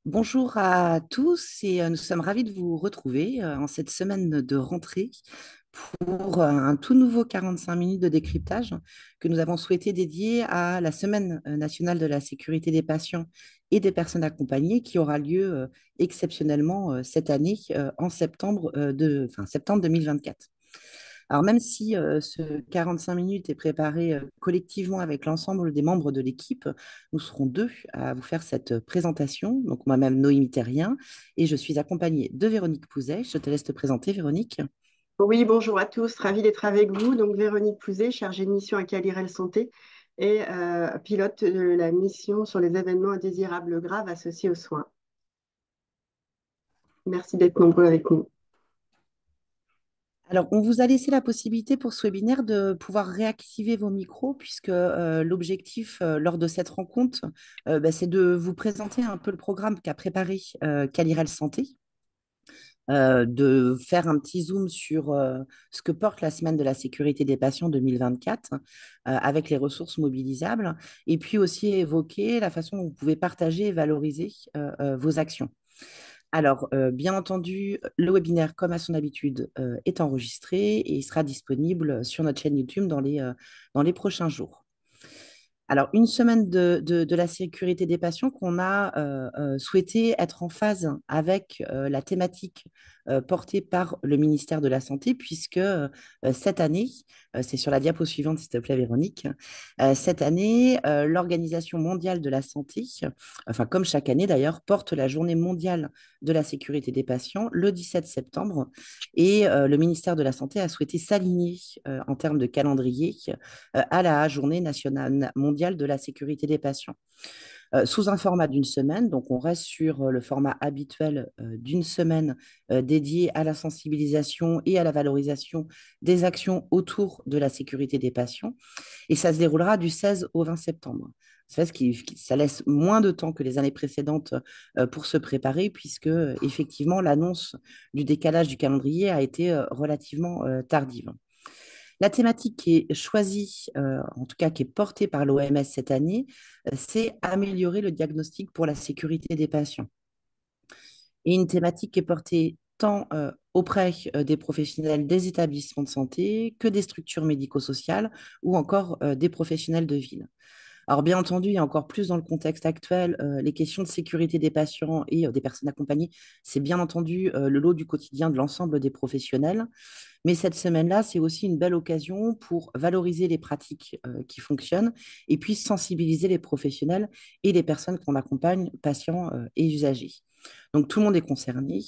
Bonjour à tous et nous sommes ravis de vous retrouver en cette semaine de rentrée pour un tout nouveau 45 minutes de décryptage que nous avons souhaité dédier à la Semaine nationale de la sécurité des patients et des personnes accompagnées qui aura lieu exceptionnellement cette année en septembre, septembre 2024. Alors, même si ce 45 minutes est préparé collectivement avec l'ensemble des membres de l'équipe, nous serons deux à vous faire cette présentation. Donc, moi-même, Noémie Terrien, et je suis accompagnée de Véronique Pouzet. Je te laisse te présenter, Véronique. Oui, bonjour à tous, ravie d'être avec vous. Donc, Véronique Pouzet, chargée de mission à Calirel Santé et pilote de la mission sur les événements indésirables graves associés aux soins. Merci d'être nombreux avec nous. Alors, on vous a laissé la possibilité pour ce webinaire de pouvoir réactiver vos micros, puisque l'objectif lors de cette rencontre, c'est de vous présenter un peu le programme qu'a préparé Calirel Santé, de faire un petit zoom sur ce que porte la semaine de la sécurité des patients 2024 avec les ressources mobilisables, et puis aussi évoquer la façon dont vous pouvez partager et valoriser vos actions. Alors, bien entendu, le webinaire, comme à son habitude, est enregistré et il sera disponible sur notre chaîne YouTube dans les prochains jours. Alors, une semaine de la sécurité des patients qu'on a souhaité être en phase avec la thématique portée par le ministère de la Santé, puisque cette année, c'est sur la diapo suivante, s'il te plaît, Véronique, cette année, l'Organisation mondiale de la santé, enfin comme chaque année d'ailleurs, porte la journée mondiale de la sécurité des patients le 17 septembre, et le ministère de la Santé a souhaité s'aligner en termes de calendrier à la Journée nationale mondiale de la sécurité des patients. Sous un format d'une semaine, donc on reste sur le format habituel d'une semaine dédiée à la sensibilisation et à la valorisation des actions autour de la sécurité des patients. Et ça se déroulera du 16 au 20 septembre. Ça laisse moins de temps que les années précédentes pour se préparer, puisque effectivement l'annonce du décalage du calendrier a été relativement tardive. La thématique qui est choisie, en tout cas qui est portée par l'OMS cette année, c'est améliorer le diagnostic pour la sécurité des patients. Et une thématique qui est portée tant auprès des professionnels des établissements de santé que des structures médico-sociales ou encore des professionnels de ville. Alors, bien entendu, et encore plus dans le contexte actuel, les questions de sécurité des patients et des personnes accompagnées, c'est bien entendu le lot du quotidien de l'ensemble des professionnels. Mais cette semaine-là, c'est aussi une belle occasion pour valoriser les pratiques qui fonctionnent et puis sensibiliser les professionnels et les personnes qu'on accompagne, patients et usagers. Donc, tout le monde est concerné.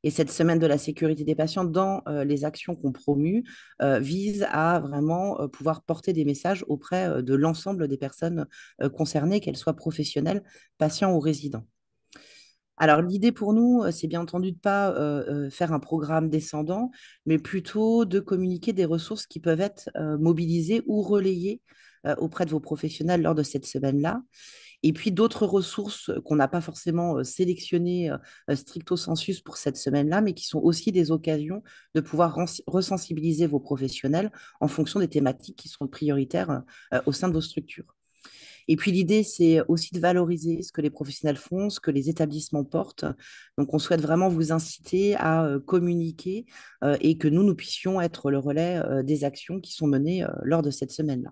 Et cette semaine de la sécurité des patients, dans les actions qu'on promue, vise à vraiment pouvoir porter des messages auprès de l'ensemble des personnes concernées, qu'elles soient professionnelles, patients ou résidents. Alors, l'idée pour nous, c'est bien entendu de ne pas faire un programme descendant, mais plutôt de communiquer des ressources qui peuvent être mobilisées ou relayées auprès de vos professionnels lors de cette semaine-là. Et puis d'autres ressources qu'on n'a pas forcément sélectionnées stricto sensus pour cette semaine-là, mais qui sont aussi des occasions de pouvoir resensibiliser vos professionnels en fonction des thématiques qui sont prioritaires au sein de vos structures. Et puis l'idée, c'est aussi de valoriser ce que les professionnels font, ce que les établissements portent. Donc on souhaite vraiment vous inciter à communiquer et que nous puissions être le relais des actions qui sont menées lors de cette semaine-là.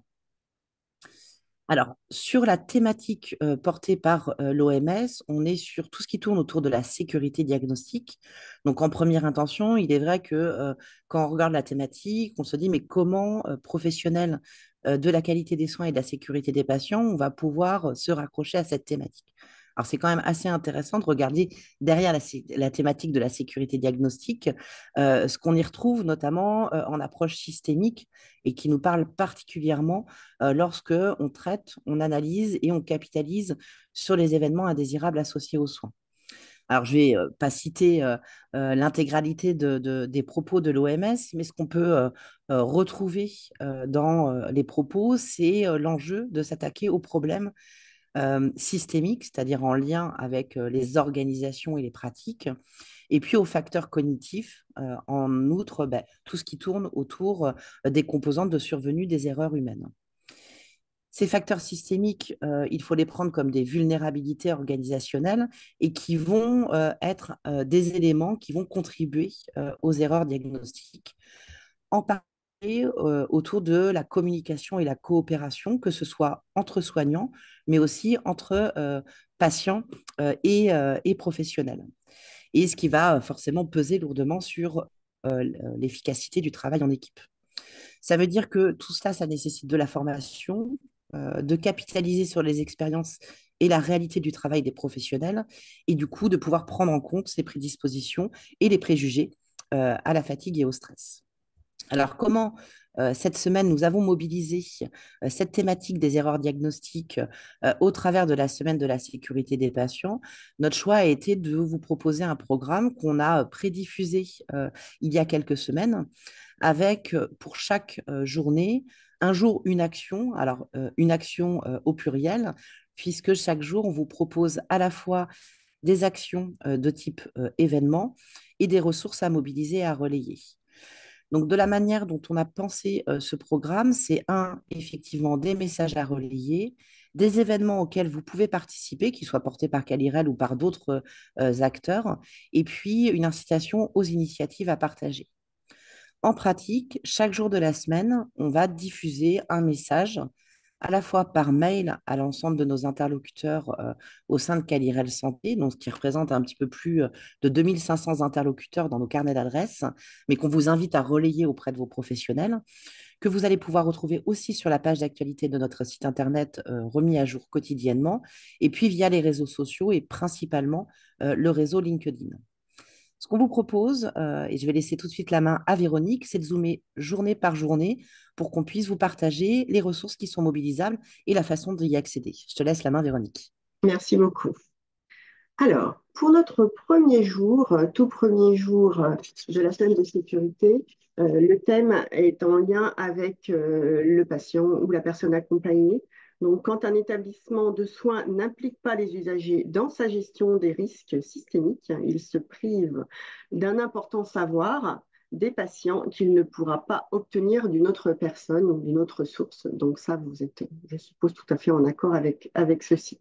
Alors, sur la thématique portée par l'OMS, on est sur tout ce qui tourne autour de la sécurité diagnostique. Donc, en première intention, il est vrai que quand on regarde la thématique, on se dit, mais comment, professionnels de la qualité des soins et de la sécurité des patients, on va pouvoir se raccrocher à cette thématique. Alors, c'est quand même assez intéressant de regarder derrière la thématique de la sécurité diagnostique, ce qu'on y retrouve notamment en approche systémique et qui nous parle particulièrement lorsque on traite, on analyse et on capitalise sur les événements indésirables associés aux soins. Alors, je vais pas citer l'intégralité des propos de l'OMS, mais ce qu'on peut retrouver dans les propos, c'est l'enjeu de s'attaquer aux problèmes systémiques, c'est-à-dire en lien avec les organisations et les pratiques, et puis aux facteurs cognitifs, en outre, tout ce qui tourne autour des composantes de survenue des erreurs humaines. Ces facteurs systémiques, il faut les prendre comme des vulnérabilités organisationnelles et qui vont être des éléments qui vont contribuer aux erreurs diagnostiques, en particulier autour de la communication et la coopération, que ce soit entre soignants, mais aussi entre patients et professionnels. Et ce qui va forcément peser lourdement sur l'efficacité du travail en équipe. Ça veut dire que tout cela, ça nécessite de la formation, de capitaliser sur les expériences et la réalité du travail des professionnels, et du coup de pouvoir prendre en compte ces prédispositions et les préjugés à la fatigue et au stress. Alors, comment cette semaine, nous avons mobilisé cette thématique des erreurs diagnostiques au travers de la semaine de la sécurité des patients? Notre choix a été de vous proposer un programme qu'on a prédiffusé il y a quelques semaines, avec pour chaque journée, un jour, une action. Alors, une action au pluriel, puisque chaque jour, on vous propose à la fois des actions de type événement et des ressources à mobiliser et à relayer. Donc, de la manière dont on a pensé ce programme, c'est effectivement, des messages à relayer, des événements auxquels vous pouvez participer, qu'ils soient portés par Calirel ou par d'autres acteurs, et puis une incitation aux initiatives à partager. En pratique, chaque jour de la semaine, on va diffuser un message à la fois par mail à l'ensemble de nos interlocuteurs au sein de Calirel Santé, donc ce qui représente un petit peu plus de 2500 interlocuteurs dans nos carnets d'adresses, mais qu'on vous invite à relayer auprès de vos professionnels, que vous allez pouvoir retrouver aussi sur la page d'actualité de notre site internet remis à jour quotidiennement, et puis via les réseaux sociaux et principalement le réseau LinkedIn. Ce qu'on vous propose, et je vais laisser tout de suite la main à Véronique, c'est de zoomer journée par journée pour qu'on puisse vous partager les ressources qui sont mobilisables et la façon d'y accéder. Je te laisse la main, Véronique. Merci beaucoup. Alors, pour notre premier jour, tout premier jour de la semaine de sécurité, le thème est en lien avec le patient ou la personne accompagnée. Donc, quand un établissement de soins n'implique pas les usagers dans sa gestion des risques systémiques, il se prive d'un important savoir des patients qu'il ne pourra pas obtenir d'une autre personne ou d'une autre source. Donc ça, vous êtes, je suppose, tout à fait en accord avec ceci.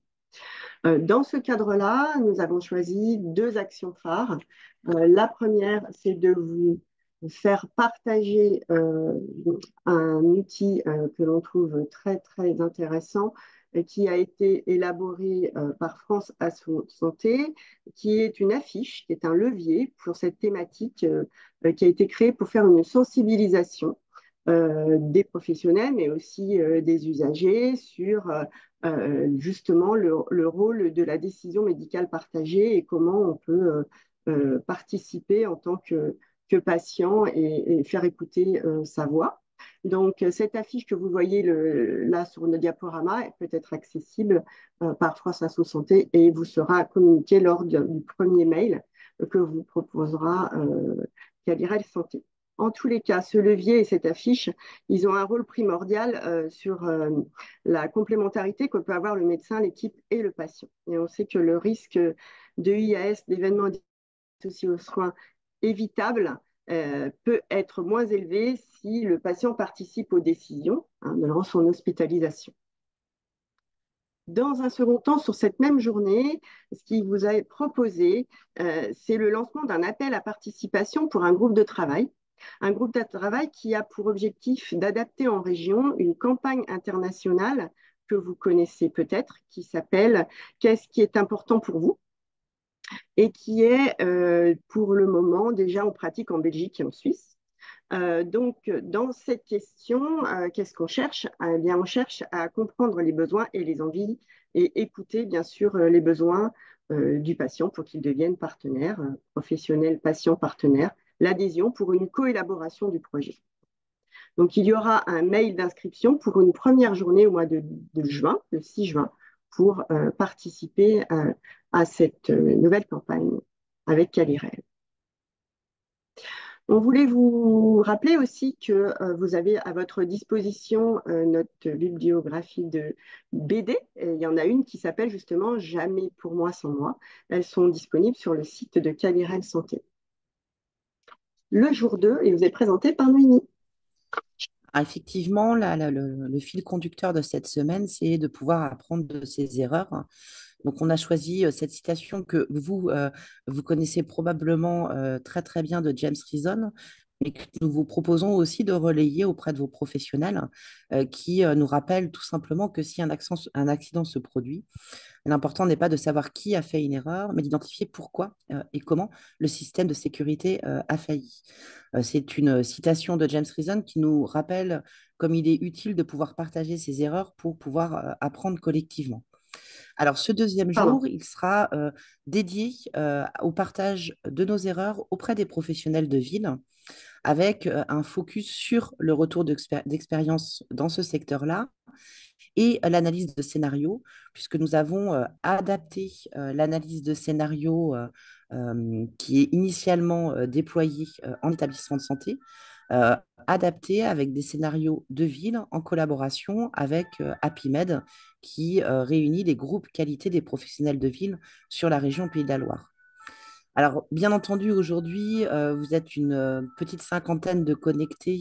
Dans ce cadre-là, nous avons choisi deux actions phares. La première, c'est de vous faire partager un outil que l'on trouve très, très intéressant et qui a été élaboré par France Asso Santé, qui est une affiche, qui est un levier pour cette thématique qui a été créée pour faire une sensibilisation des professionnels, mais aussi des usagers sur justement le rôle de la décision médicale partagée et comment on peut participer en tant que patient et faire écouter sa voix. Donc, cette affiche que vous voyez là sur le diaporama peut être accessible par France Asso Santé et vous sera communiquée lors du premier mail que vous proposera Calirel Santé. En tous les cas, ce levier et cette affiche, ils ont un rôle primordial sur la complémentarité que peut avoir le médecin, l'équipe et le patient. Et on sait que le risque de IAS, d'événements associés aux soins évitables, peut être moins élevé si le patient participe aux décisions durant son hospitalisation. Dans un second temps, sur cette même journée, ce qui vous est proposé, c'est le lancement d'un appel à participation pour un groupe de travail. Un groupe de travail qui a pour objectif d'adapter en région une campagne internationale que vous connaissez peut-être, qui s'appelle Qu'est-ce qui est important pour vous? Et qui est pour le moment déjà en pratique en Belgique et en Suisse. Donc, dans cette question, qu'est-ce qu'on cherche? Eh bien, on cherche à comprendre les besoins et les envies et écouter, bien sûr, les besoins du patient pour qu'il devienne partenaire, professionnel, patient, partenaire, l'adhésion pour une coélaboration du projet. Donc, il y aura un mail d'inscription pour une première journée au mois de juin, le 6 juin, pour participer à cette nouvelle campagne avec Calirel. On voulait vous rappeler aussi que vous avez à votre disposition notre bibliographie de BD. Et il y en a une qui s'appelle justement Jamais pour moi sans moi. Elles sont disponibles sur le site de Calirel Santé. Le jour 2, il vous est présenté par Noémie. Ah, effectivement, le fil conducteur de cette semaine, c'est de pouvoir apprendre de ses erreurs. Donc, on a choisi cette citation que vous connaissez probablement très, très bien de James Reason, mais que nous vous proposons aussi de relayer auprès de vos professionnels qui nous rappellent tout simplement que si un accident se produit, l'important n'est pas de savoir qui a fait une erreur, mais d'identifier pourquoi et comment le système de sécurité a failli. C'est une citation de James Reason qui nous rappelle comme il est utile de pouvoir partager ses erreurs pour pouvoir apprendre collectivement. Alors, ce deuxième Pardon. jour, il sera dédié au partage de nos erreurs auprès des professionnels de ville, avec un focus sur le retour d'expérience dans ce secteur-là et l'analyse de scénario, puisque nous avons adapté l'analyse de scénario qui est initialement déployée en établissement de santé, euh, adapté avec des scénarios de ville en collaboration avec APIMED, qui réunit les groupes qualité des professionnels de ville sur la région Pays de la Loire. Alors, bien entendu, aujourd'hui, vous êtes une petite cinquantaine de connectés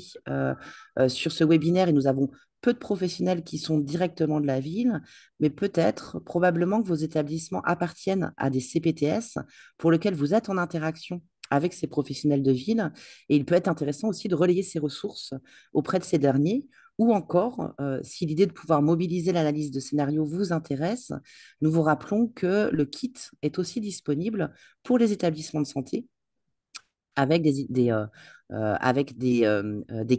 sur ce webinaire et nous avons peu de professionnels qui sont directement de la ville, mais peut-être, probablement que vos établissements appartiennent à des CPTS pour lesquels vous êtes en interaction avec ces professionnels de ville. Et il peut être intéressant aussi de relayer ces ressources auprès de ces derniers. Ou encore, si l'idée de pouvoir mobiliser l'analyse de scénario vous intéresse, nous vous rappelons que le kit est aussi disponible pour les établissements de santé avec des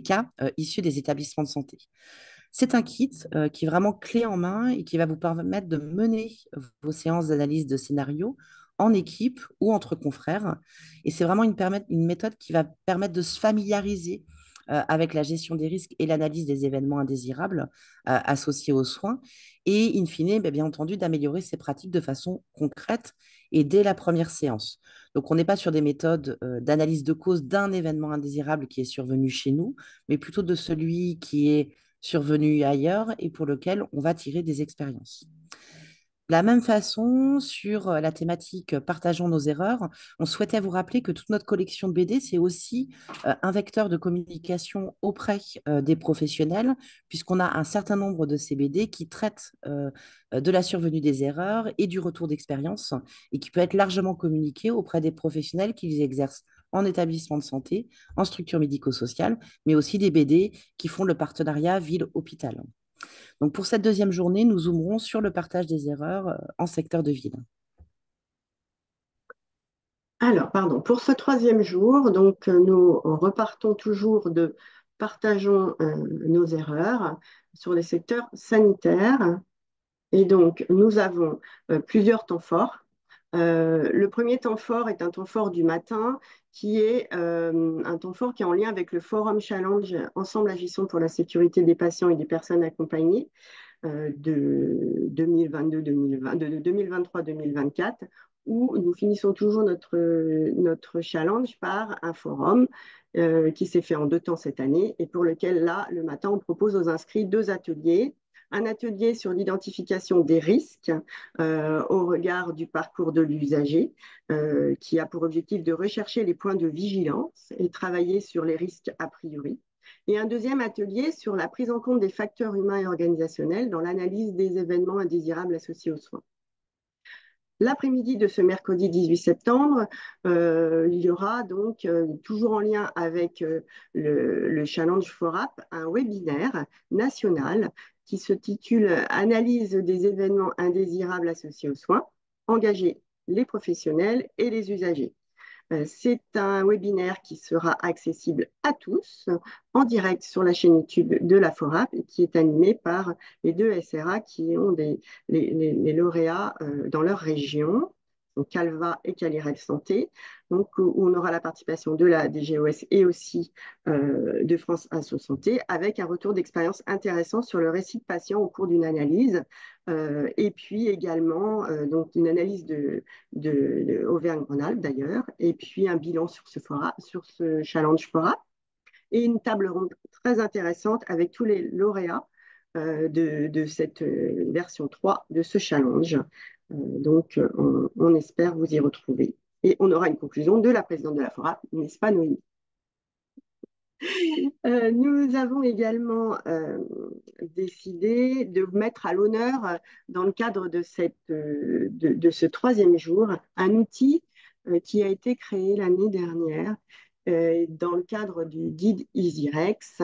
cas issus des établissements de santé. C'est un kit qui est vraiment clé en main et qui va vous permettre de mener vos séances d'analyse de scénario en équipe ou entre confrères. Et c'est vraiment une méthode qui va permettre de se familiariser avec la gestion des risques et l'analyse des événements indésirables associés aux soins et, in fine, bien entendu, d'améliorer ces pratiques de façon concrète et dès la première séance. Donc, on n'est pas sur des méthodes d'analyse de cause d'un événement indésirable qui est survenu chez nous, mais plutôt de celui qui est survenu ailleurs et pour lequel on va tirer des expériences. De la même façon, sur la thématique Partageons nos erreurs, on souhaitait vous rappeler que toute notre collection de BD, c'est aussi un vecteur de communication auprès des professionnels, puisqu'on a un certain nombre de ces BD qui traitent de la survenue des erreurs et du retour d'expérience, et qui peut être largement communiqué auprès des professionnels qui les exercent en établissement de santé, en structure médico-sociale, mais aussi des BD qui font le partenariat ville-hôpital. Donc pour cette deuxième journée, nous zoomerons sur le partage des erreurs en secteur de ville. Alors, pardon, pour ce troisième jour, donc nous repartons toujours de partageons nos erreurs sur les secteurs sanitaires. Et donc, nous avons plusieurs temps forts. Le premier temps fort est un temps fort du matin, qui est un temps fort qui est en lien avec le Forum Challenge Ensemble agissons pour la sécurité des patients et des personnes accompagnées de 2022-2020, de 2023-2024, où nous finissons toujours notre challenge par un forum qui s'est fait en 2 temps cette année et pour lequel, là, le matin, on propose aux inscrits 2 ateliers. Un atelier sur l'identification des risques au regard du parcours de l'usager, qui a pour objectif de rechercher les points de vigilance et travailler sur les risques a priori. Et un deuxième atelier sur la prise en compte des facteurs humains et organisationnels dans l'analyse des événements indésirables associés aux soins. L'après-midi de ce mercredi 18 septembre, il y aura donc, toujours en lien avec le Challenge FORAP, un webinaire national qui se titule Analyse des événements indésirables associés aux soins, engager les professionnels et les usagers. C'est un webinaire qui sera accessible à tous en direct sur la chaîne YouTube de la FORAP et qui est animé par les 2 SRA qui ont les lauréats dans leur région, donc Calva et Calirel Santé, donc, où on aura la participation de la DGOS et aussi de France Asso Santé, avec un retour d'expérience intéressant sur le récit de patient au cours d'une analyse, et puis également donc une analyse de Auvergne-Rhône-Alpes d'ailleurs, et puis un bilan sur ce challenge FORA, et une table ronde très intéressante avec tous les lauréats de cette version 3 de ce challenge. Donc, on espère vous y retrouver. Et on aura une conclusion de la présidente de la FORA, n'est-ce pas, Noémie? Nous avons également décidé de mettre à l'honneur, dans le cadre de ce troisième jour, un outil qui a été créé l'année dernière dans le cadre du guide EasyRex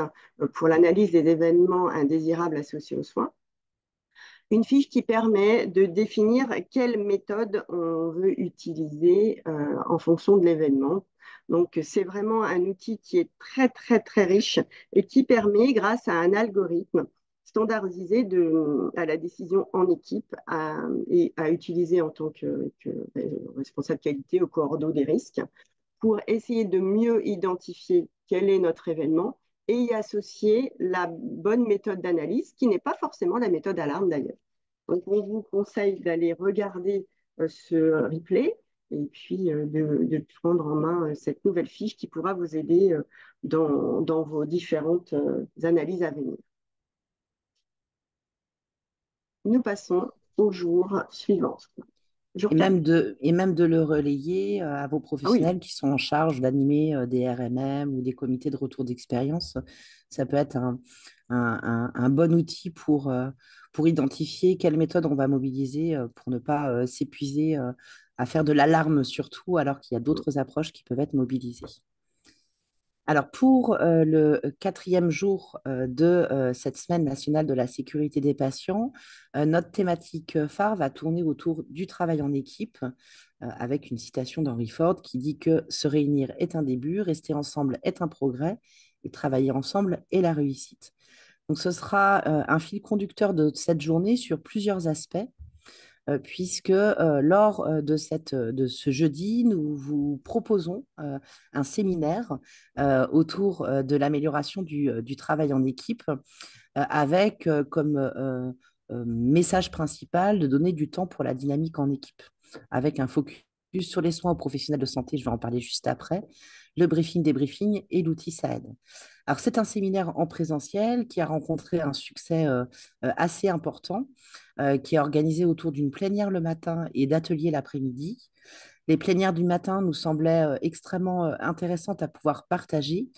pour l'analyse des événements indésirables associés aux soins. Une fiche qui permet de définir quelle méthode on veut utiliser en fonction de l'événement. Donc, c'est vraiment un outil qui est très, très, très riche et qui permet, grâce à un algorithme standardisé à la décision en équipe et à utiliser en tant que responsable qualité au cordeau des risques, pour essayer de mieux identifier quel est notre événement et y associer la bonne méthode d'analyse, qui n'est pas forcément la méthode alarme d'ailleurs. Donc, on vous conseille d'aller regarder ce replay et puis de prendre en main cette nouvelle fiche qui pourra vous aider dans vos différentes analyses à venir. Nous passons au jour suivant. Jour 4. Et même de le relayer à vos Ah oui, professionnels qui sont en charge d'animer des RMM ou des comités de retour d'expérience. Ça peut être un bon outil pour identifier quelle méthode on va mobiliser pour ne pas s'épuiser à faire de l'alarme surtout, alors qu'il y a d'autres approches qui peuvent être mobilisées. Alors, pour le quatrième jour de cette semaine nationale de la sécurité des patients, notre thématique phare va tourner autour du travail en équipe, avec une citation d'Henry Ford qui dit que se réunir est un début, rester ensemble est un progrès, et travailler ensemble est la réussite. Donc, ce sera un fil conducteur de cette journée sur plusieurs aspects puisque lors de ce jeudi, nous vous proposons un séminaire autour de l'amélioration du travail en équipe, avec comme message principal de donner du temps pour la dynamique en équipe, avec un focus sur les soins aux professionnels de santé, je vais en parler juste après, le briefing, débriefing et l'outil SAED. Alors, c'est un séminaire en présentiel qui a rencontré un succès assez important, qui est organisé autour d'une plénière le matin et d'ateliers l'après-midi. Les plénières du matin nous semblaient extrêmement intéressantes à pouvoir partager.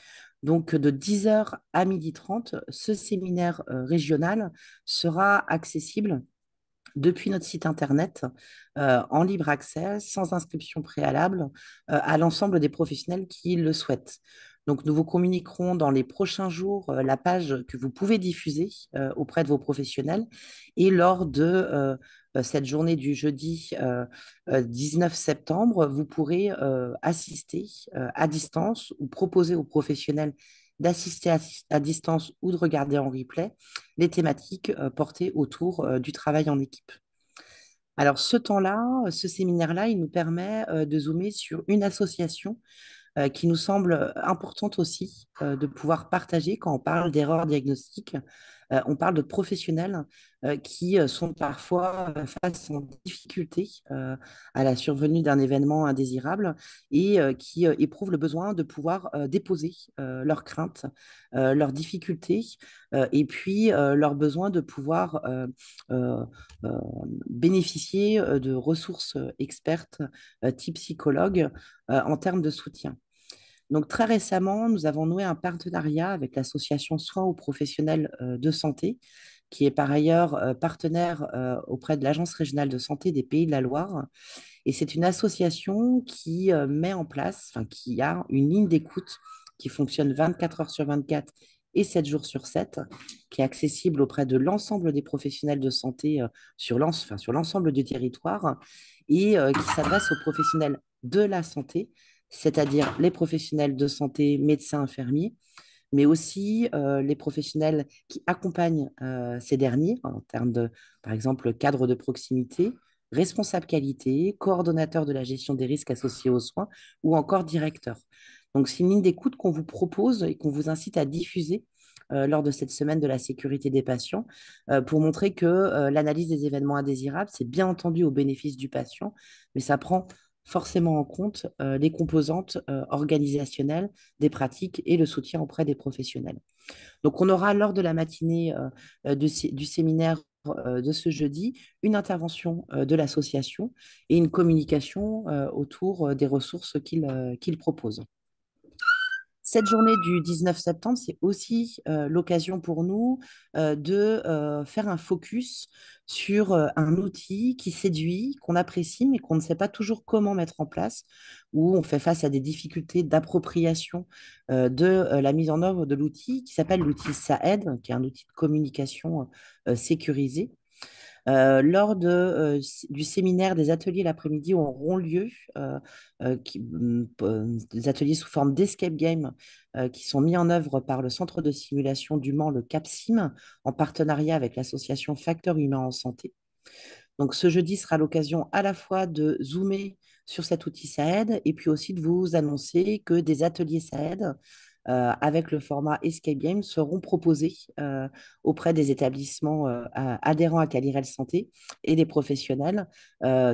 Donc, de 10 h à 12h30, ce séminaire régional sera accessible depuis notre site internet en libre accès, sans inscription préalable, à l'ensemble des professionnels qui le souhaitent. Donc, nous vous communiquerons dans les prochains jours la page que vous pouvez diffuser auprès de vos professionnels. Et lors de cette journée du jeudi 19 septembre, vous pourrez assister à distance ou proposer aux professionnels d'assister à distance ou de regarder en replay les thématiques portées autour du travail en équipe. Alors, ce temps-là, ce séminaire-là, il nous permet de zoomer sur une association qui nous semble importante aussi de pouvoir partager quand on parle d'erreurs diagnostiques. On parle de professionnels qui sont parfois face en difficulté à la survenue d'un événement indésirable et qui éprouvent le besoin de pouvoir déposer leurs craintes, leurs difficultés et puis leur besoin de pouvoir euh, euh, bénéficier de ressources expertes type psychologue en termes de soutien. Donc, très récemment, nous avons noué un partenariat avec l'association Soins aux professionnels de santé, qui est par ailleurs partenaire auprès de l'Agence régionale de santé des Pays de la Loire. Et c'est une association qui met en place, enfin, qui a une ligne d'écoute qui fonctionne 24 heures sur 24 et 7 jours sur 7, qui est accessible auprès de l'ensemble des professionnels de santé sur l'ensemble du territoire et qui s'adresse aux professionnels de la santé, c'est-à-dire les professionnels de santé, médecins, infirmiers, mais aussi les professionnels qui accompagnent ces derniers en termes de, par exemple, cadre de proximité, responsable qualité, coordonnateur de la gestion des risques associés aux soins ou encore directeur. Donc, c'est une ligne d'écoute qu'on vous propose et qu'on vous incite à diffuser lors de cette semaine de la sécurité des patients pour montrer que l'analyse des événements indésirables, c'est bien entendu au bénéfice du patient, mais ça prend forcément en compte les composantes organisationnelles des pratiques et le soutien auprès des professionnels. Donc, on aura lors de la matinée du séminaire de ce jeudi une intervention de l'association et une communication autour des ressources qu'il propose. Cette journée du 19 septembre, c'est aussi l'occasion pour nous de faire un focus sur un outil qui séduit, qu'on apprécie, mais qu'on ne sait pas toujours comment mettre en place, où on fait face à des difficultés d'appropriation de la mise en œuvre de l'outil qui s'appelle l'outil SAED, qui est un outil de communication sécurisé. Du séminaire des ateliers l'après-midi auront lieu, des ateliers sous forme d'escape game qui sont mis en œuvre par le centre de simulation du Mans, le CAPSIM, en partenariat avec l'association Facteurs Humains en Santé. Donc ce jeudi sera l'occasion à la fois de zoomer sur cet outil SAED et puis aussi de vous annoncer que des ateliers SAED avec le format Escape Game seront proposés auprès des établissements adhérents à Calirel Santé et des professionnels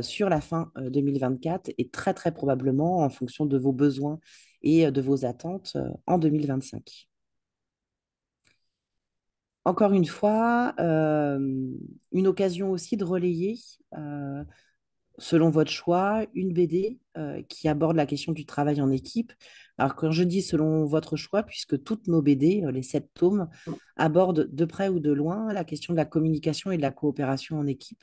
sur la fin 2024 et très très probablement en fonction de vos besoins et de vos attentes en 2025. Encore une fois, une occasion aussi de relayer euh, selon votre choix, une BD qui aborde la question du travail en équipe. Alors, quand je dis selon votre choix, puisque toutes nos BD, les 7 tomes, abordent de près ou de loin la question de la communication et de la coopération en équipe,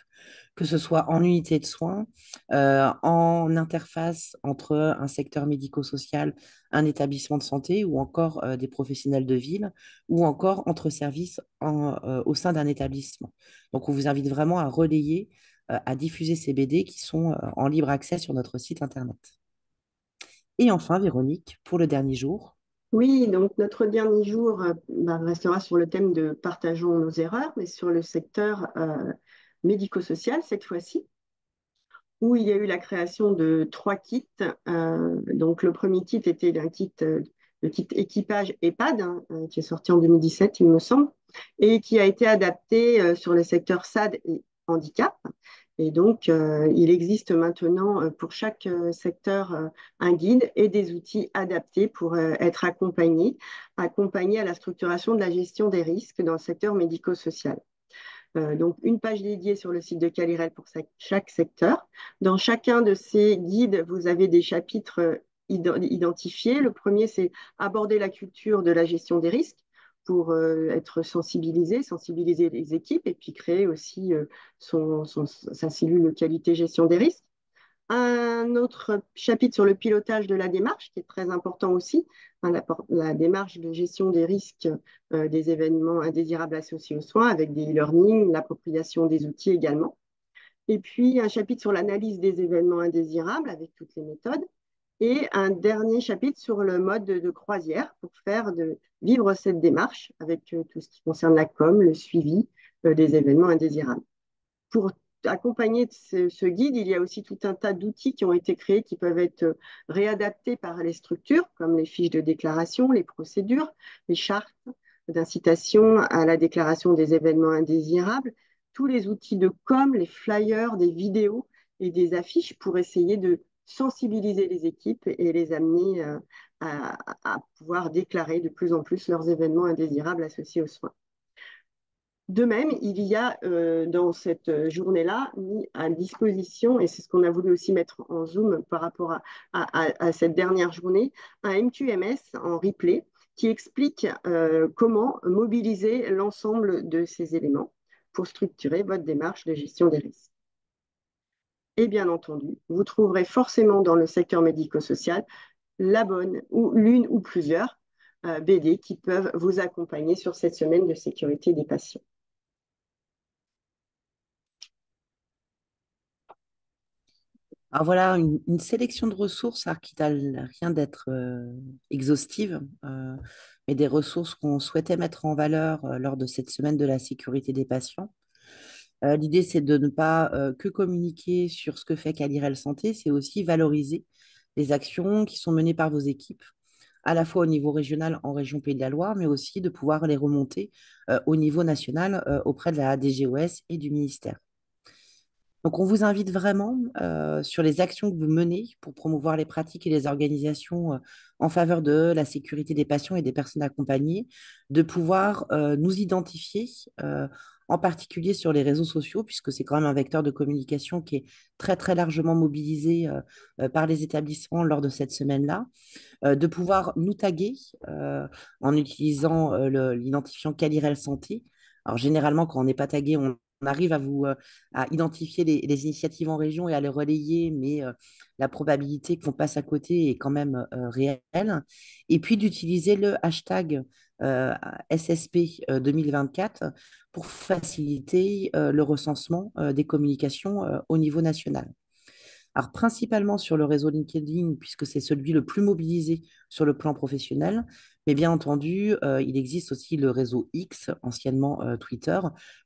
que ce soit en unité de soins, en interface entre un secteur médico-social, un établissement de santé ou encore des professionnels de ville, ou encore entre services au sein d'un établissement. Donc, on vous invite vraiment à relayer à diffuser ces BD qui sont en libre accès sur notre site internet. Et enfin, Véronique, pour le dernier jour. Oui, donc notre dernier jour restera sur le thème de partageons nos erreurs, mais sur le secteur médico-social cette fois-ci, où il y a eu la création de 3 kits. Donc le premier kit était le kit équipage EHPAD, hein, qui est sorti en 2017, il me semble, et qui a été adapté sur le secteur SAD et handicap. Et donc, il existe maintenant pour chaque secteur un guide et des outils adaptés pour être accompagnés à la structuration de la gestion des risques dans le secteur médico-social. Donc, une page dédiée sur le site de Calirel pour chaque secteur. Dans chacun de ces guides, vous avez des chapitres identifiés. Le premier, c'est aborder la culture de la gestion des risques pour être sensibiliser les équipes et puis créer aussi sa cellule qualité gestion des risques. Un autre chapitre sur le pilotage de la démarche, qui est très important aussi, hein, la démarche de gestion des risques des événements indésirables associés aux soins, avec des e-learning, l'appropriation des outils également. Et puis un chapitre sur l'analyse des événements indésirables, avec toutes les méthodes. Et un dernier chapitre sur le mode de croisière pour vivre cette démarche avec tout ce qui concerne la com, le suivi des événements indésirables. Pour accompagner ce guide, il y a aussi tout un tas d'outils qui ont été créés qui peuvent être réadaptés par les structures, comme les fiches de déclaration, les procédures, les chartes d'incitation à la déclaration des événements indésirables, tous les outils de com, les flyers, des vidéos et des affiches pour essayer de sensibiliser les équipes et les amener à pouvoir déclarer de plus en plus leurs événements indésirables associés aux soins. De même, il y a dans cette journée-là mis à disposition, et c'est ce qu'on a voulu aussi mettre en zoom par rapport à cette dernière journée, un MQMS en replay qui explique comment mobiliser l'ensemble de ces éléments pour structurer votre démarche de gestion des risques. Et bien entendu, vous trouverez forcément dans le secteur médico-social la bonne ou l'une ou plusieurs BD qui peuvent vous accompagner sur cette semaine de sécurité des patients. Alors voilà, une sélection de ressources qui n'a rien d'être exhaustive, mais des ressources qu'on souhaitait mettre en valeur lors de cette semaine de la sécurité des patients. L'idée, c'est de ne pas que communiquer sur ce que fait Calirel Santé, c'est aussi valoriser les actions qui sont menées par vos équipes, à la fois au niveau régional en région Pays de la Loire, mais aussi de pouvoir les remonter au niveau national auprès de la DGOS et du ministère. Donc, on vous invite vraiment sur les actions que vous menez pour promouvoir les pratiques et les organisations en faveur de la sécurité des patients et des personnes accompagnées, de pouvoir nous identifier, en particulier sur les réseaux sociaux, puisque c'est quand même un vecteur de communication qui est très, très largement mobilisé par les établissements lors de cette semaine-là, de pouvoir nous taguer en utilisant l'identifiant Calirel Santé. Alors, généralement, quand on n'est pas tagué, on arrive à identifier les initiatives en région et à les relayer, mais la probabilité qu'on passe à côté est quand même réelle. Et puis d'utiliser le hashtag SSP 2024 pour faciliter le recensement des communications au niveau national. Alors, principalement sur le réseau LinkedIn, puisque c'est celui le plus mobilisé sur le plan professionnel, mais bien entendu, il existe aussi le réseau X, anciennement Twitter,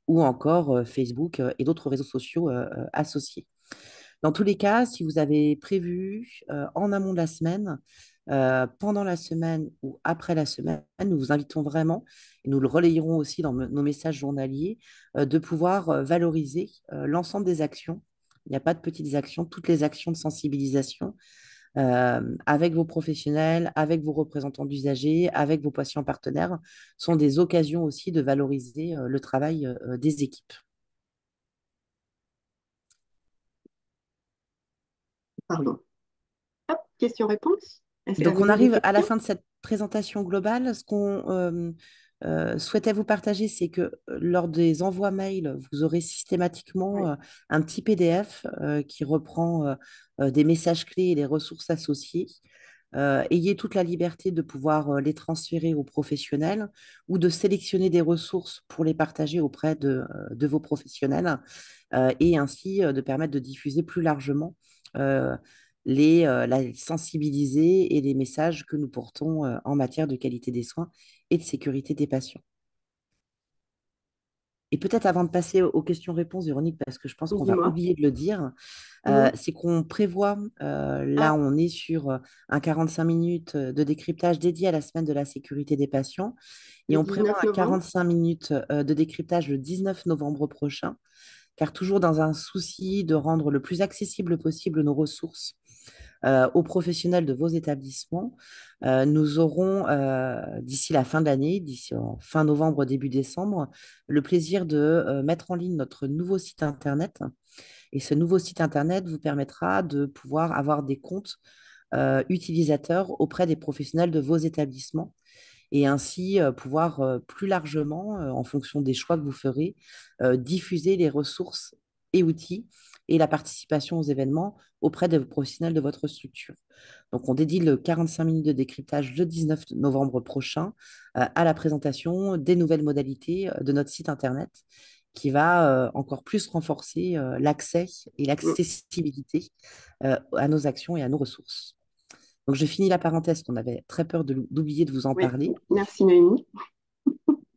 ou encore Facebook et d'autres réseaux sociaux associés. Dans tous les cas, si vous avez prévu en amont de la semaine, pendant la semaine ou après la semaine, nous vous invitons vraiment, et nous le relayerons aussi dans nos messages journaliers, de pouvoir valoriser l'ensemble des actions. Il n'y a pas de petites actions, toutes les actions de sensibilisation avec vos professionnels, avec vos représentants d'usagers, avec vos patients partenaires, sont des occasions aussi de valoriser le travail des équipes. Pardon. Hop, question-réponse. Donc, on Avez-vous des arrive à la questions? fin de cette présentation globale. Ce qu'on souhaitait vous partager, c'est que lors des envois mails, vous aurez systématiquement Oui. un petit PDF qui reprend des messages clés et les ressources associées. Ayez toute la liberté de pouvoir les transférer aux professionnels ou de sélectionner des ressources pour les partager auprès de vos professionnels et ainsi de permettre de diffuser plus largement euh, la sensibiliser et les messages que nous portons en matière de qualité des soins et de sécurité des patients. Et peut-être avant de passer aux questions-réponses, Véronique, parce que je pense qu'on va Dis-moi. oublier de le dire, Mhm. c'est qu'on prévoit, là Ah, on est sur un 45 minutes de décryptage dédié à la semaine de la sécurité des patients, et le on prévoit 19 un novembre? 45 minutes de décryptage le 19 novembre prochain, car toujours dans un souci de rendre le plus accessible possible nos ressources aux professionnels de vos établissements. Nous aurons, d'ici la fin de l'année, d'ici fin novembre, début décembre, le plaisir de mettre en ligne notre nouveau site Internet. Et ce nouveau site Internet vous permettra de pouvoir avoir des comptes utilisateurs auprès des professionnels de vos établissements et ainsi pouvoir plus largement, en fonction des choix que vous ferez, diffuser les ressources et outils et la participation aux événements auprès des professionnels de votre structure. Donc, on dédie le 45 minutes de décryptage le 19 novembre prochain à la présentation des nouvelles modalités de notre site Internet qui va encore plus renforcer l'accès et Mm. l'accessibilité à nos actions et à nos ressources. Donc, je finis la parenthèse qu'on avait très peur d'oublier de vous en Oui, parler. merci Noémie.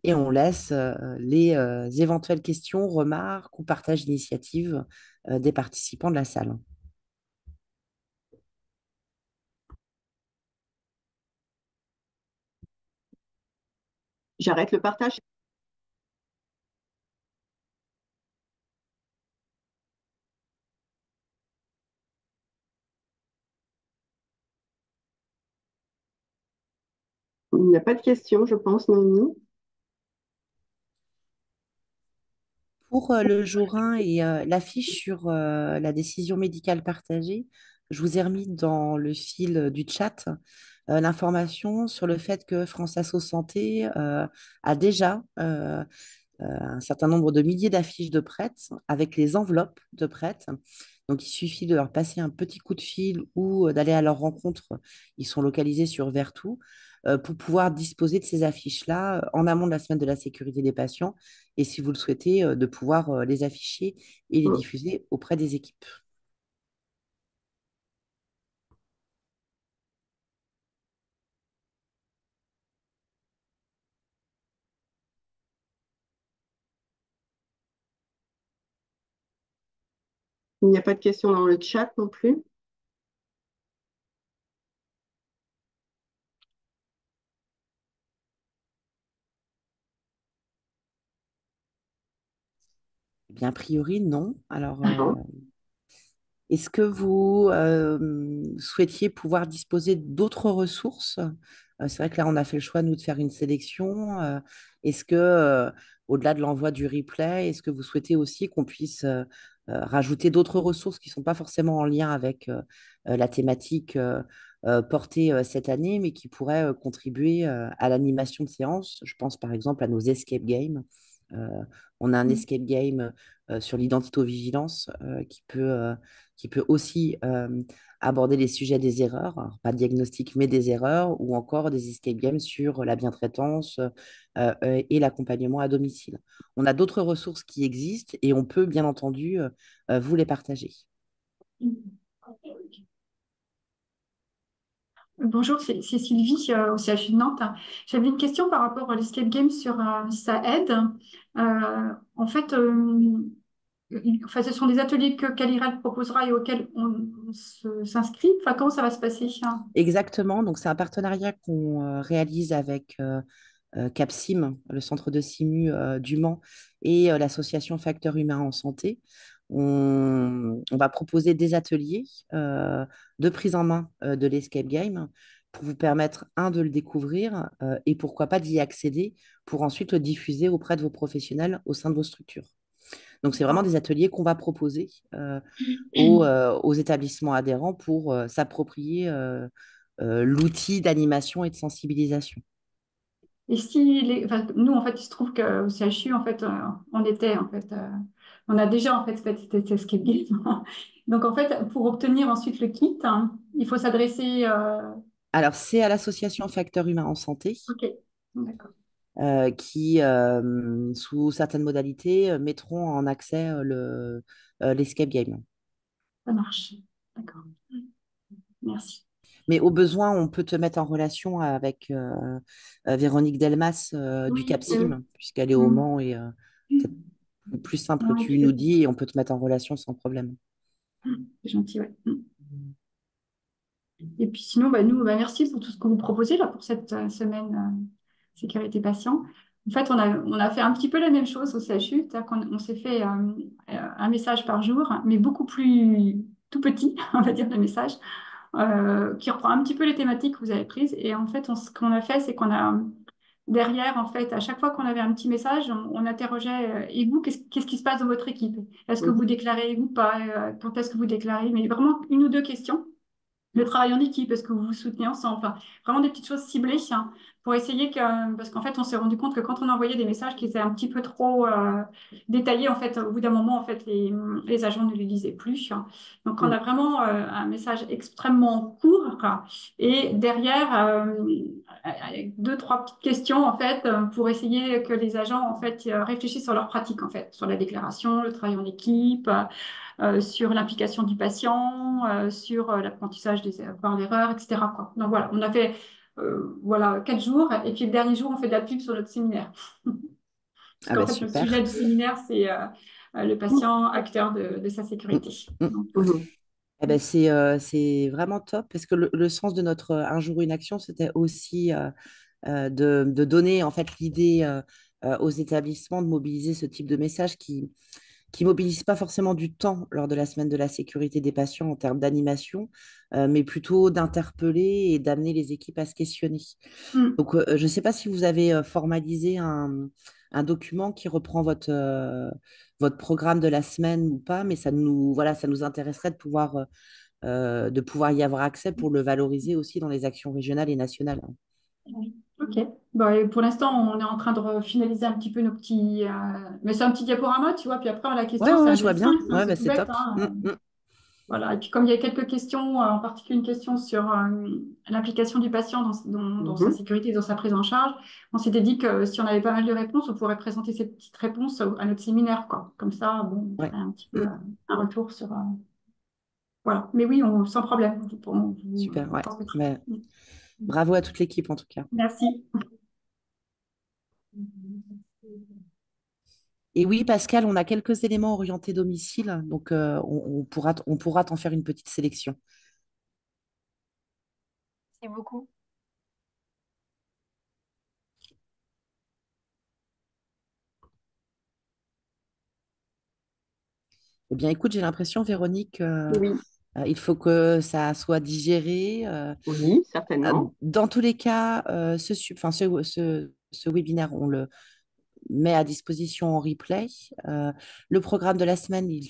Et on laisse les éventuelles questions, remarques ou partages d'initiatives des participants de la salle. J'arrête le partage. Il n'y a pas de questions, je pense, Noémie. Pour le jour 1 et l'affiche sur la décision médicale partagée, je vous ai remis dans le fil du chat l'information sur le fait que France Asso Santé a déjà un certain nombre de milliers d'affiches de prêtes avec les enveloppes de prêtes. Donc, il suffit de leur passer un petit coup de fil ou d'aller à leur rencontre. Ils sont localisés sur Vertou pour pouvoir disposer de ces affiches-là en amont de la semaine de la sécurité des patients et, si vous le souhaitez, de pouvoir les afficher et les Mm. diffuser auprès des équipes. Il n'y a pas de questions dans le chat non plus. bien, a priori, non. Alors, Ah bon? est-ce que vous souhaitiez pouvoir disposer d'autres ressources? C'est vrai que là, on a fait le choix, nous, de faire une sélection. Est-ce que, au-delà de l'envoi du replay, est-ce que vous souhaitez aussi qu'on puisse rajouter d'autres ressources qui ne sont pas forcément en lien avec la thématique portée cette année, mais qui pourraient contribuer à l'animation de séance? Je pense par exemple à nos escape games. Euh, on a un Mm. escape game sur l'identito-vigilance qui peut aussi aborder les sujets des erreurs, alors pas diagnostic, mais des erreurs, ou encore des escape games sur la bientraitance et l'accompagnement à domicile. On a d'autres ressources qui existent et on peut bien entendu vous les partager. Bonjour, c'est Sylvie au CHU de Nantes. J'avais une question par rapport à l'escape game sur ça aide. En fait, enfin, ce sont des ateliers que Caliral proposera et auxquels on s'inscrit. Enfin, comment ça va se passer, hein? Exactement, donc c'est un partenariat qu'on réalise avec CAPSIM, le centre de SIMU du Mans, et l'association Facteurs Humains en Santé. On va proposer des ateliers de prise en main de l'escape game pour vous permettre, un, de le découvrir et pourquoi pas d'y accéder pour ensuite le diffuser auprès de vos professionnels au sein de vos structures. Donc, c'est vraiment D'accord. des ateliers qu'on va proposer aux établissements adhérents pour s'approprier l'outil d'animation et de sensibilisation. Et si enfin, nous, en fait, il se trouve qu'au CHU, en fait, on était, en fait, on a déjà, en fait cet escape game. Donc, en fait, pour obtenir ensuite le kit, hein, il faut s'adresser. Alors, c'est à l'association Facteurs Humains en Santé Ok, d'accord, qui, sous certaines modalités, mettront en accès l'escape game. ça marche. D'accord. Merci. Mais au besoin, on peut te mettre en relation avec Véronique Delmas du Oui, oui, CAPSIM, oui. puisqu'elle est au Mm. Mans et peut-être plus simple, Non, et tu puis, nous dis et on peut te mettre en relation sans problème. c'est gentil, ouais. Et puis sinon, bah, nous, bah, merci pour tout ce que vous proposez là pour cette semaine sécurité patient. En fait, on a fait un petit peu la même chose au CHU, c'est-à-dire qu'on on s'est fait un message par jour, mais beaucoup plus tout petit, on va dire, le message, qui reprend un petit peu les thématiques que vous avez prises. Et en fait, ce qu'on a fait, c'est qu'on a derrière, en fait, à chaque fois qu'on avait un petit message, on interrogeait, et vous, qu'est-ce qui se passe dans votre équipe? Est-ce que vous Mhm. déclarez ou pas? Quand est-ce que vous déclarez? Mais vraiment une ou deux questions. Le travail en équipe, est-ce que vous vous soutenez ensemble? Enfin, vraiment des petites choses ciblées, hein, pour essayer que, parce qu'en fait, on s'est rendu compte que quand on envoyait des messages qui étaient un petit peu trop détaillés, en fait, au bout d'un moment, en fait, les agents ne les lisaient plus, hein. Donc, on a Mhm. vraiment un message extrêmement court, quoi. Et derrière, avec deux, trois petites questions, en fait, pour essayer que les agents, en fait, réfléchissent sur leur pratique, en fait, sur la déclaration, le travail en équipe, sur l'implication du patient, sur l'apprentissage par l'erreur, etc., quoi. Donc voilà, on a fait voilà, 4 jours, et puis le dernier jour, on fait de la pub sur notre séminaire. Parce Ah qu'en bah fait, notre super. sujet du séminaire, c'est le patient acteur de sa Mm, sécurité. mm. Donc, Mhm. Eh ben, c'est vraiment top parce que le sens de notre Un jour une action, c'était aussi de donner en fait l'idée aux établissements de mobiliser ce type de message qui mobilise pas forcément du temps lors de la semaine de la sécurité des patients en termes d'animation, mais plutôt d'interpeller et d'amener les équipes à se questionner. mm. Donc, je ne sais pas si vous avez formalisé un document qui reprend votre programme de la semaine ou pas, mais voilà, ça nous intéresserait de pouvoir y avoir accès pour le valoriser aussi dans les actions régionales et nationales. Ok. Bon, et pour l'instant, on est en train de finaliser un petit peu nos petits. Mais c'est un petit diaporama, tu vois. Puis après, la Ouais, question, ouais, c'est ouais, un je vois dessin. bien. Hein, Ouais, c'est bah, tout c'est bête. top. Hein. Voilà. Et puis, comme il y a quelques questions, en particulier une question sur l'implication du patient dans sa Mhm. sécurité et dans sa prise en charge, on s'était dit que si on avait pas mal de réponses, on pourrait présenter ces petites réponses à notre séminaire, quoi. Comme ça, bon, on Ouais. ferait un petit peu Mm, un retour sur. Voilà. Mais oui, sans problème. On vous super, ouais. transmettra. Bah, bravo à toute l'équipe en tout cas. Merci. Et oui, Pascal, on a quelques éléments orientés domicile, donc on pourra t'en faire une petite sélection. Merci beaucoup. Eh bien, écoute, j'ai l'impression, Véronique, Oui, il faut que ça soit digéré. oui, certainement. Dans tous les cas, ce webinaire, on le met à disposition en replay. Euh, le programme de la semaine, il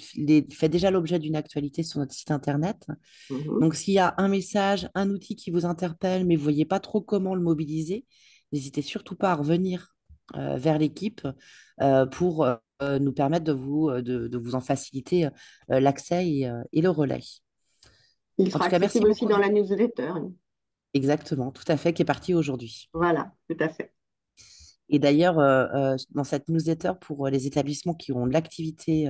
fait déjà l'objet d'une actualité sur notre site internet. Mhm. Donc, s'il y a un message, un outil qui vous interpelle, mais vous ne voyez pas trop comment le mobiliser, n'hésitez surtout pas à revenir vers l'équipe pour nous permettre de vous en faciliter l'accès et le relais. Il En sera tout cas, merci accessible aussi beaucoup. dans la newsletter. Exactement, tout à fait, qui est parti aujourd'hui. Voilà, tout à fait. Et d'ailleurs, dans cette newsletter pour les établissements qui ont de l'activité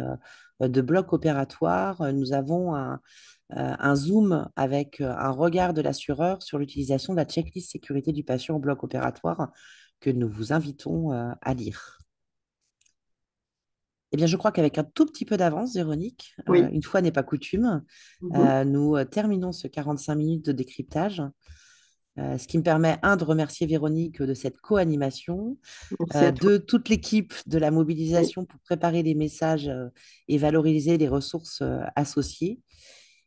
de bloc opératoire, nous avons un zoom avec un regard de l'assureur sur l'utilisation de la checklist sécurité du patient au bloc opératoire que nous vous invitons à lire. Eh bien, je crois qu'avec un tout petit peu d'avance, Véronique, Oui. une fois n'est pas coutume, Mhm. nous terminons ce 45 minutes de décryptage, ce qui me permet, un, de remercier Véronique de cette co-animation, Merci à toi. de toute l'équipe de la Oui. mobilisation pour préparer les messages et valoriser les ressources associées.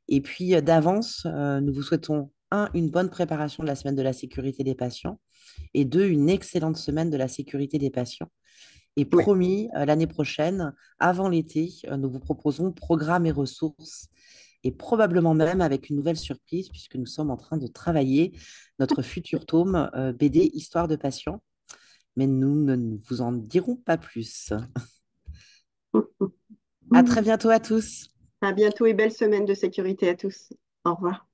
Et puis, d'avance, nous vous souhaitons, un, une bonne préparation de la semaine de la sécurité des patients et deux, une excellente semaine de la sécurité des patients. Et Oui. promis, l'année prochaine, avant l'été, nous vous proposerons programmes et ressources et probablement même avec une nouvelle surprise puisque nous sommes en train de travailler notre futur tome BD Histoire de patients. Mais nous ne vous en dirons pas plus. À très bientôt à tous. À bientôt et belle semaine de sécurité à tous. Au revoir.